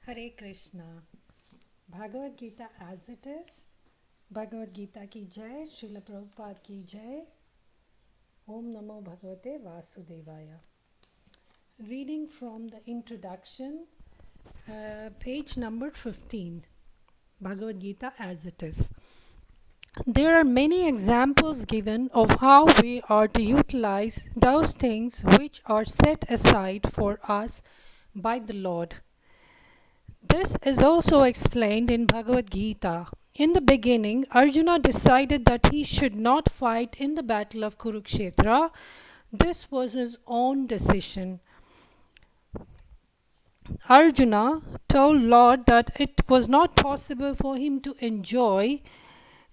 Hare Krishna. Bhagavad Gita as it is. Bhagavad Gita ki jai. Srila Prabhupada ki jai. Om Namo Bhagavate Vasudevaya. Reading from the introduction, page number 15. Bhagavad Gita as it is. There are many examples given of how we are to utilize those things which are set aside for us by the Lord. This is also explained in Bhagavad Gita. In the beginning, Arjuna decided that he should not fight in the battle of Kurukshetra. This was his own decision. Arjuna told Lord that it was not possible for him to enjoy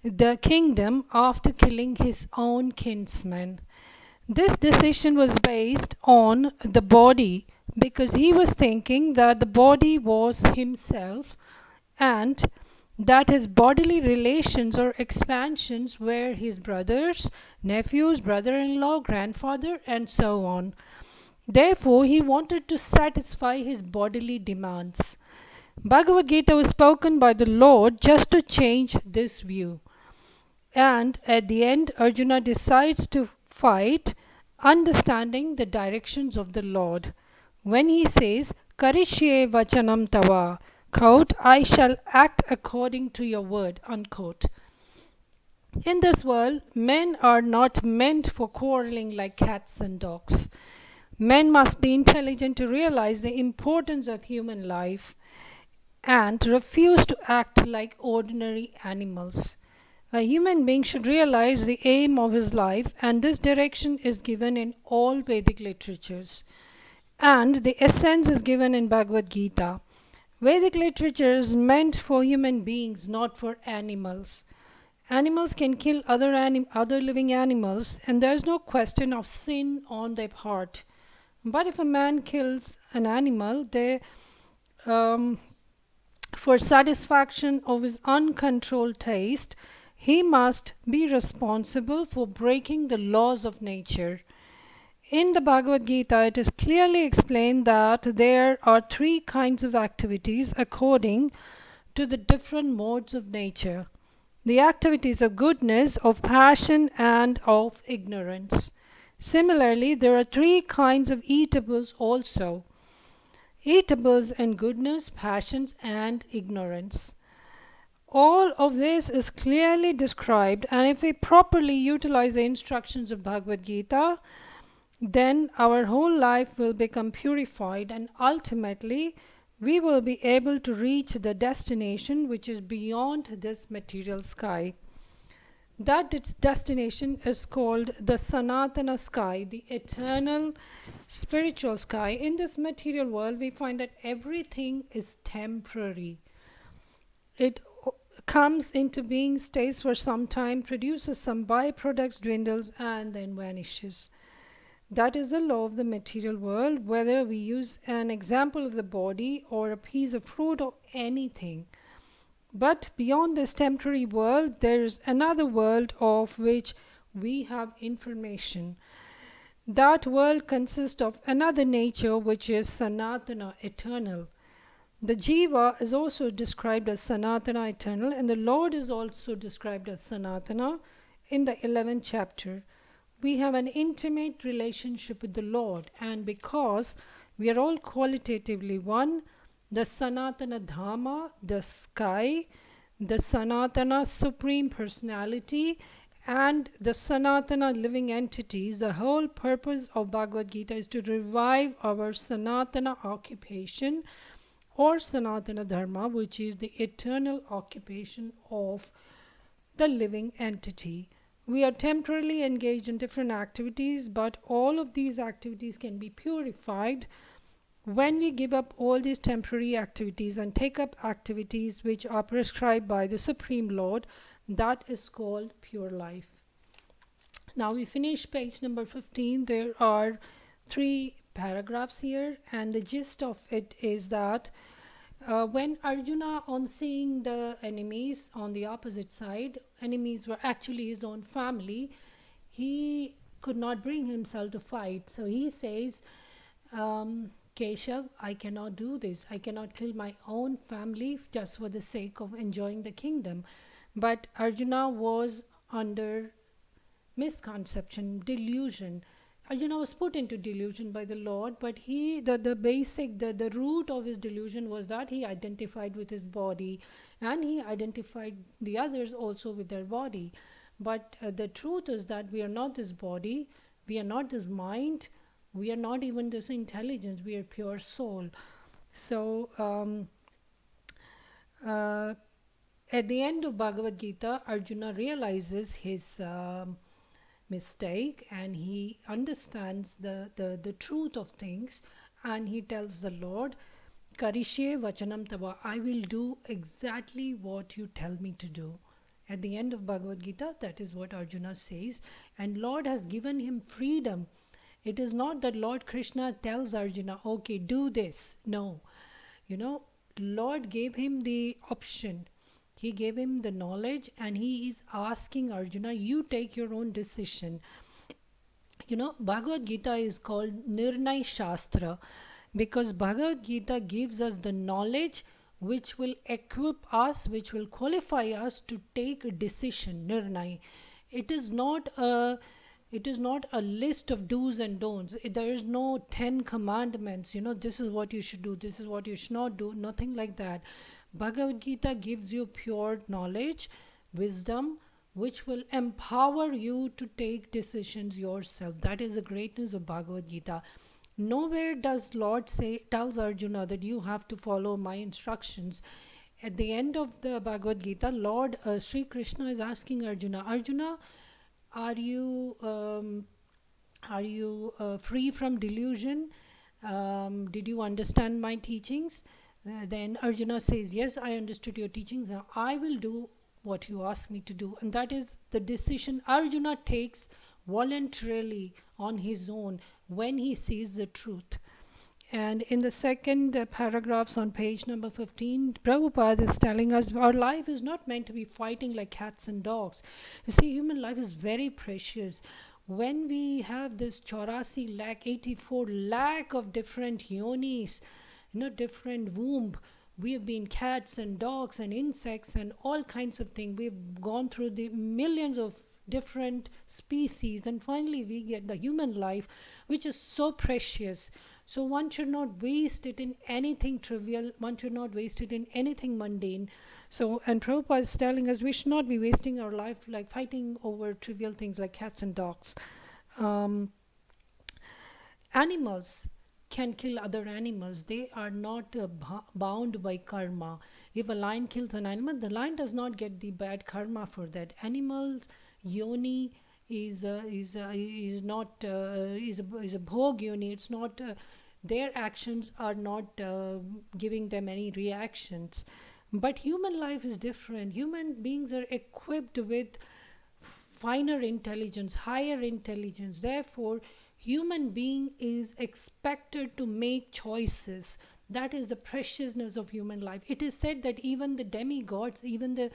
the kingdom after killing his own kinsman. This decision was based on the body because he was thinking that the body was himself and that his bodily relations or expansions were his brothers, nephews, brother-in-law, grandfather, and so on. Therefore, he wanted to satisfy his bodily demands. Bhagavad Gita was spoken by the Lord just to change this view. And at the end, Arjuna decides to fight, understanding the directions of the Lord. When he says, Karishye vachanam tava, quote, I shall act according to your word, unquote. In this world, men are not meant for quarreling like cats and dogs. Men must be intelligent to realize the importance of human life and refuse to act like ordinary animals. A human being should realize the aim of his life, and this direction is given in all Vedic literatures. And the essence is given in Bhagavad Gita. Vedic literature is meant for human beings, not for animals. Animals can kill other living animals, and there is no question of sin on their part. But if a man kills an animal, for satisfaction of his uncontrolled taste, he must be responsible for breaking the laws of nature. In the Bhagavad Gita, it is clearly explained that there are three kinds of activities according to the different modes of nature: the activities of goodness, of passion, and of ignorance. Similarly, there are three kinds of eatables also: eatables in goodness, passions, and ignorance. All of this is clearly described, and if we properly utilize the instructions of Bhagavad Gita, then our whole life will become purified, and ultimately we will be able to reach the destination which is beyond this material sky. That its destination is called the Sanatana sky, the eternal spiritual sky. In this material world, we find that everything is temporary. It comes into being, stays for some time, produces some byproducts, dwindles, and then vanishes. That is the law of the material world, whether we use an example of the body or a piece of fruit or anything. But beyond this temporary world, there is another world of which we have information. That world consists of another nature which is Sanatana, eternal. The Jiva is also described as Sanatana, eternal, and the Lord is also described as Sanatana in the 11th chapter. We have an intimate relationship with the Lord, and because we are all qualitatively one, the Sanatana Dhamma, the sky, the Sanatana Supreme Personality, and the Sanatana living entities, the whole purpose of Bhagavad Gita is to revive our Sanatana occupation or Sanatana Dharma, which is the eternal occupation of the living entity. We are temporarily engaged in different activities, but all of these activities can be purified when we give up all these temporary activities and take up activities which are prescribed by the Supreme Lord. That is called pure life. Now we finish page number 15. There are 3 paragraphs here, and the gist of it is that when Arjuna, on seeing the enemies on the opposite side, enemies were actually his own family, he could not bring himself to fight. So he says, Keshav, I cannot do this. I cannot kill my own family just for the sake of enjoying the kingdom. But Arjuna was under misconception, delusion. Arjuna was put into delusion by the Lord, but the root of his delusion was that he identified with his body, and he identified the others also with their body. But the truth is that we are not this body, we are not this mind, we are not even this intelligence, we are pure soul. So, at the end of Bhagavad Gita, Arjuna realizes his mistake, and he understands the truth of things, and he tells the Lord, Karishye vachanam tava, I will do exactly what you tell me to do. At the end of Bhagavad Gita, that is what Arjuna says, and Lord has given him freedom. It is not that Lord Krishna tells Arjuna, okay, do this. No. Lord gave him the option. He gave him the knowledge, and he is asking Arjuna, you take your own decision. Bhagavad Gita is called Nirnay Shastra because Bhagavad Gita gives us the knowledge which will equip us, which will qualify us to take a decision. Nirnay. It is not a list of do's and don'ts. There is no 10 commandments, this is what you should do, this is what you should not do, nothing like that. Bhagavad Gita gives you pure knowledge, wisdom, which will empower you to take decisions yourself. That is the greatness of Bhagavad Gita. Nowhere does Lord tells Arjuna that you have to follow my instructions. At the end of the Bhagavad Gita, Lord Sri Krishna is asking Arjuna, are you free from delusion? Did you understand my teachings? Then Arjuna says, yes, I understood your teachings. Now I will do what you ask me to do. And that is the decision Arjuna takes voluntarily on his own when he sees the truth. And in the second paragraphs on page number 15, Prabhupada is telling us our life is not meant to be fighting like cats and dogs. You see, human life is very precious. When we have this 84 lakh of different yonis, different womb, we have been cats and dogs and insects and all kinds of things. We've gone through the millions of different species, and finally we get the human life, which is so precious. So one should not waste it in anything trivial, one should not waste it in anything mundane. So, and Prabhupada is telling us we should not be wasting our life like fighting over trivial things like cats and dogs. Animals can kill other animals. They are not bound by karma. If a lion kills an animal, the lion does not get the bad karma for that. Animals yoni is a bhog yoni. It's not their actions are not giving them any reactions. But human life is different. Human beings are equipped with finer intelligence, higher intelligence. Therefore, human being is expected to make choices. That is the preciousness of human life. It is said that even the demigods, even the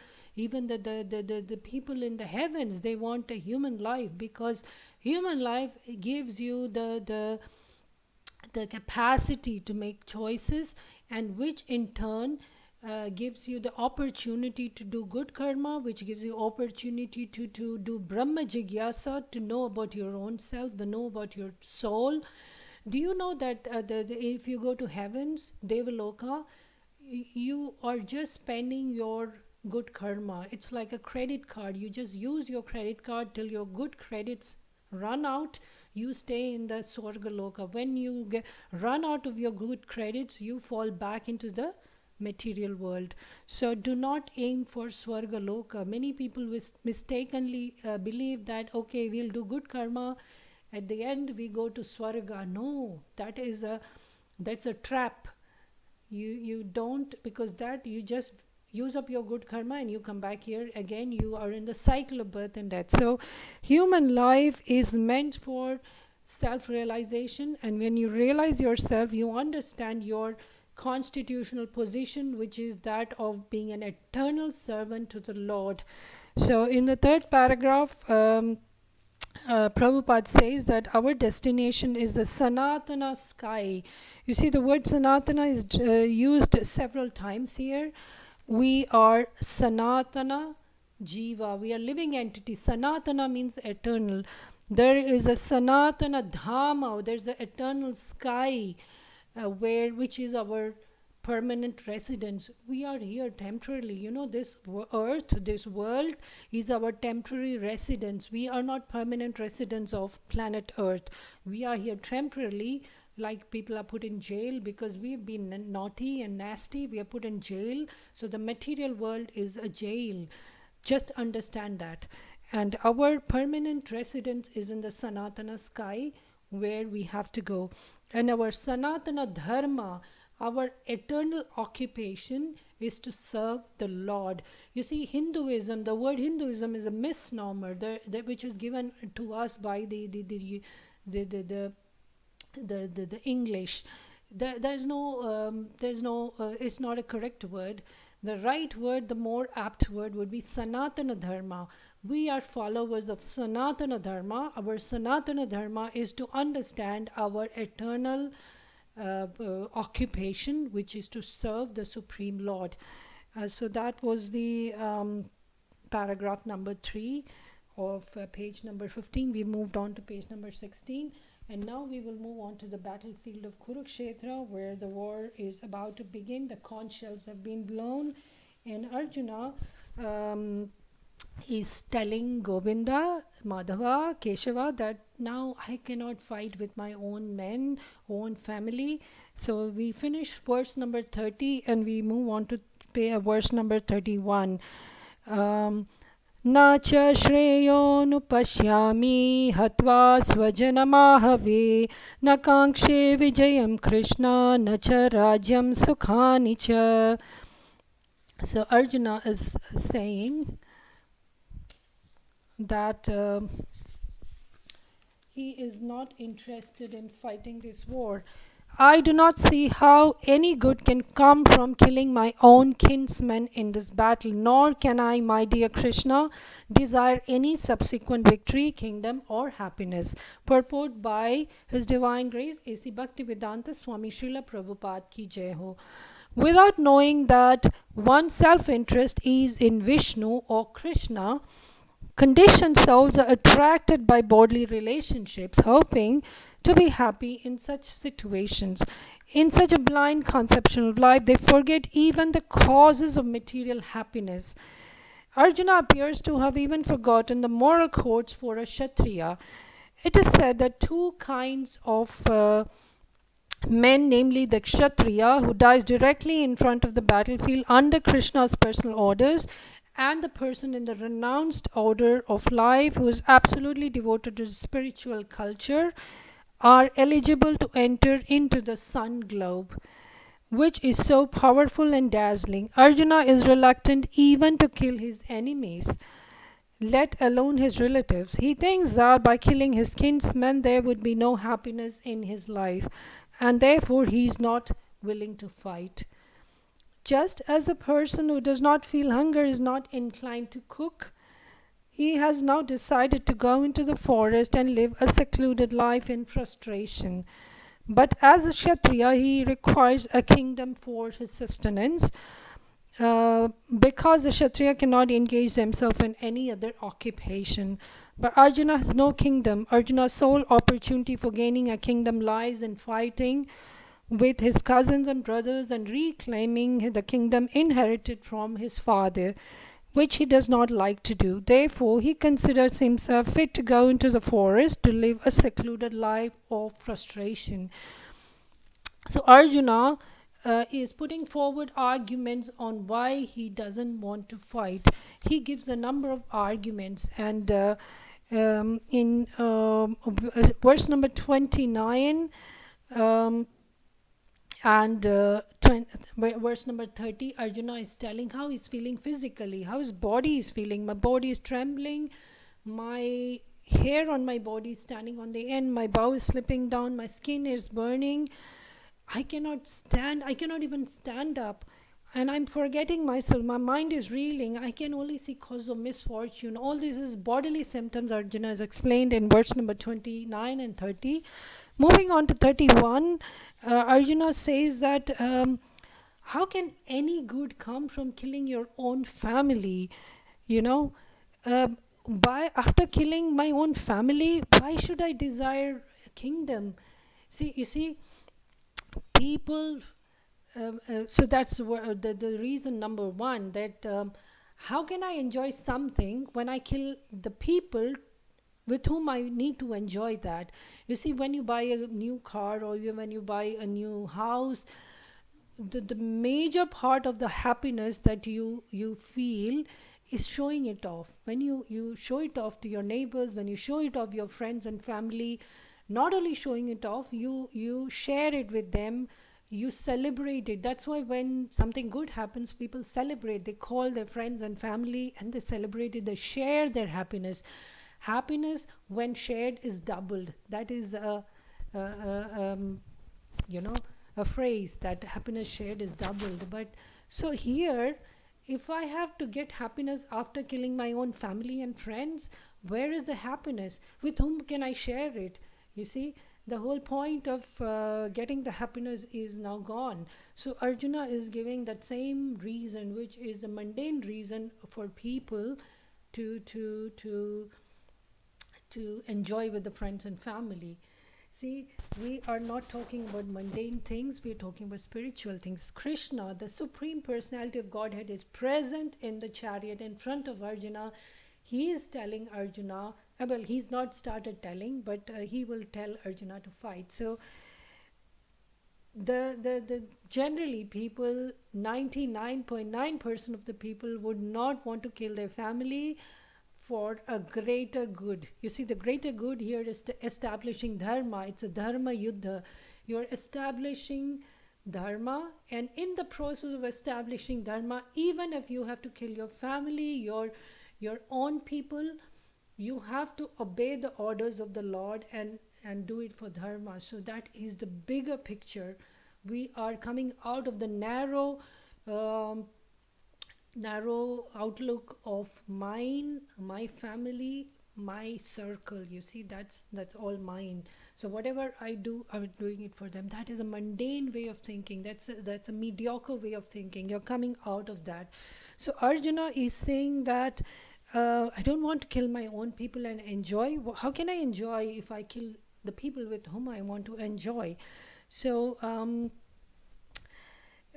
people in the heavens, they want a human life, because human life gives you the capacity to make choices, and which in turn gives you the opportunity to do good karma, which gives you opportunity to do Brahma Jigyasa, to know about your own self, to know about your soul. Do you know that if you go to heavens, Devaloka, you are just spending your good karma. It's like a credit card. You just use your credit card till your good credits run out. You stay in the Swarga Loka. When you run out of your good credits, you fall back into the material world. So do not aim for Swarga Loka. Many people mistakenly believe that, okay, we'll do good karma, at the end we go to Swarga. No, that's a trap. You don't, because that you just use up your good karma and you come back here again. You are in the cycle of birth and death. So human life is meant for self-realization, and when you realize yourself, you understand your constitutional position, which is that of being an eternal servant to the Lord. So in the third paragraph, Prabhupada says that our destination is the Sanatana sky. You see, the word Sanatana is used several times here. We are Sanatana Jiva. We are living entity. Sanatana means eternal. There is a Sanatana Dhamma. There's an eternal sky which is our permanent residence. We are here temporarily. This earth, this world is our temporary residence. We are not permanent residents of planet Earth. We are here temporarily, like people are put in jail because we've been naughty and nasty. We are put in jail. So the material world is a jail. Just understand that. And our permanent residence is in the Sanatana sky, where we have to go. And our Sanatana Dharma, our eternal occupation, is to serve the Lord. You see, Hinduism, the word Hinduism is a misnomer, which is given to us by the English. There's no, it's not a correct word. The right word, the more apt word would be Sanatana Dharma. We are followers of Sanatana Dharma. Our Sanatana Dharma is to understand our eternal occupation, which is to serve the Supreme Lord. So that was the paragraph number 3 of page number 15. We moved on to page number 16. And now we will move on to the battlefield of Kurukshetra, where the war is about to begin. The conch shells have been blown, and Arjuna is telling Govinda, Madhava, Keshava that now I cannot fight with my own men, own family. So we finish verse number 30 and we move on to verse number 31. न च श्रेयोनुपश्यामि हत्वा स्वजनमाहवे न काङ्क्षे विजयं कृष्ण न च राज्यं सुखानि च. So Arjuna is saying that he is not interested in fighting this war. I do not see how any good can come from killing my own kinsmen in this battle, nor can I, my dear Krishna, desire any subsequent victory, kingdom, or happiness. Purport by His Divine Grace A.C. Bhaktivedanta Swami Srila Prabhupada Ki Jai Ho. Without knowing that one's self-interest is in Vishnu or Krishna, conditioned souls are attracted by bodily relationships, hoping to be happy in such situations. In such a blind conception of life, they forget even the causes of material happiness. Arjuna appears to have even forgotten the moral codes for a Kshatriya. It is said that two kinds of men, namely the Kshatriya who dies directly in front of the battlefield under Krishna's personal orders, and the person in the renounced order of life who is absolutely devoted to spiritual culture, are eligible to enter into the sun globe, which is so powerful and dazzling. Arjuna is reluctant even to kill his enemies, let alone his relatives. He thinks that by killing his kinsmen there would be no happiness in his life, and therefore he is not willing to fight. Just as a person who does not feel hunger is not inclined to cook, he has now decided to go into the forest and live a secluded life in frustration. But as a Kshatriya, he requires a kingdom for his sustenance, because the Kshatriya cannot engage himself in any other occupation. But Arjuna has no kingdom. Arjuna's sole opportunity for gaining a kingdom lies in fighting with his cousins and brothers and reclaiming the kingdom inherited from his father, which he does not like to do. Therefore, he considers himself fit to go into the forest to live a secluded life of frustration. So Arjuna is putting forward arguments on why he doesn't want to fight. He gives a number of arguments, and in verse number 29 and verse number 30, Arjuna is telling how he's feeling physically, how his body is feeling. My body is trembling, my hair on my body is standing on the end, my bow is slipping down, my skin is burning. I cannot even stand up. and I'm forgetting myself. My mind is reeling. I can only see cause of misfortune. All this is bodily symptoms, Arjuna has explained in verse number 29 and 30. Moving on to 31, Arjuna says that how can any good come from killing your own family? You know, by after killing my own family, why should I desire a kingdom? See, you see, people so that's the reason number one, that how can I enjoy something when I kill the people with whom I need to enjoy that? You see, when you buy a new car or when you buy a new house, the major part of the happiness that you feel is showing it off. When you show it off to your neighbors, when you show it off your friends and family, not only showing it off, you share it with them, you celebrate it. That's why when something good happens, people celebrate. They call their friends and family and they celebrate it. They share their happiness. Happiness when shared is doubled. That is you know a phrase, that happiness shared is doubled. But so here, if I have to get happiness after killing my own family and friends, where is the happiness? With whom can I share it? You see, the whole point of getting the happiness is now gone. So Arjuna is giving that same reason, which is the mundane reason for people to to to to enjoy with the friends and family. See, we are not talking about mundane things, we are talking about spiritual things. Krishna, the Supreme Personality of Godhead, is present in the chariot in front of Arjuna. He is telling Arjuna, well, he's not started telling, but he will tell Arjuna to fight. So, the generally people, 99.9% of the people would not want to kill their family for a greater good. You see, the greater good here is establishing dharma. It's a dharma yuddha. You're establishing dharma, and in the process of establishing dharma, even if you have to kill your family, your own people, you have to obey the orders of the Lord and do it for dharma. So that is the bigger picture. We are coming out of the narrow outlook of mine, my family, my circle. You see, that's all mine. So whatever I do, I'm doing it for them. That is a mundane way of thinking. That's a mediocre way of thinking. You're coming out of that. So Arjuna is saying that I don't want to kill my own people and enjoy. How can I enjoy if I kill the people with whom I want to enjoy? So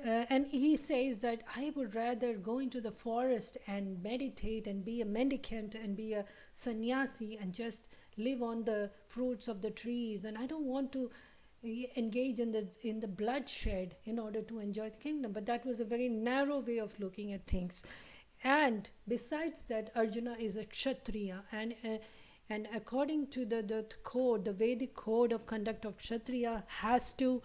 and he says that I would rather go into the forest and meditate and be a mendicant and be a sannyasi and just live on the fruits of the trees, and I don't want to engage in the bloodshed in order to enjoy the kingdom. But that was a very narrow way of looking at things. And besides that, Arjuna is a kshatriya, and according to the code, the Vedic code of conduct of kshatriya, has to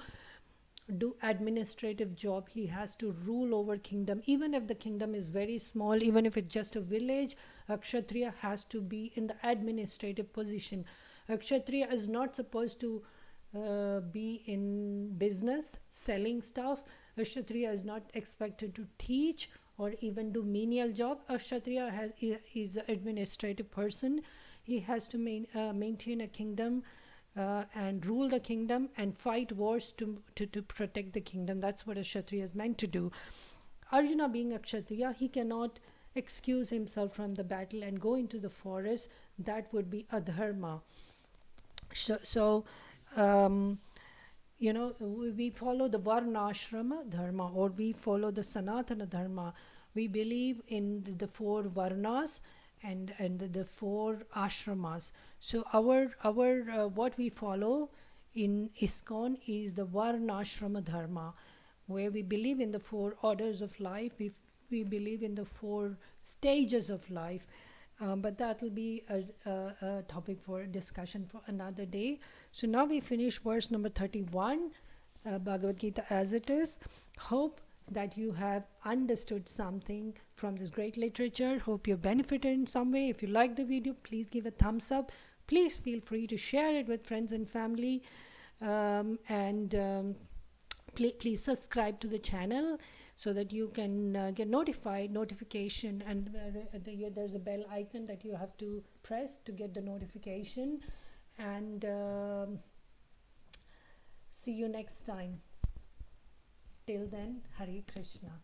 do administrative job. He has to rule over kingdom, even if the kingdom is very small, even if it's just a village. A kshatriya has to be in the administrative position. A kshatriya is not supposed to be in business selling stuff. A kshatriya is not expected to teach or even do menial job. A kshatriya is an administrative person. He has to maintain a kingdom and rule the kingdom and fight wars to protect the kingdom. That's what a kshatriya is meant to do. Arjuna, being a kshatriya, he cannot excuse himself from the battle and go into the forest. That would be adharma. So we follow the varnashrama dharma, or we follow the sanatana dharma. We believe in the four varnas and the four ashramas. So our what we follow in ISKCON is the varnashrama dharma, where we believe in the four orders of life. We believe in the four stages of life. But that will be a topic for discussion for another day. So now we finish verse number 31, Bhagavad Gita as it is. Hope that you have understood something from this great literature. Hope you benefited in some way. If you like the video, please give a thumbs up. Please feel free to share it with friends and family. Please subscribe to the channel so that you can get notification, and there's a bell icon that you have to press to get the notification. And see you next time. Till then, Hare Krishna.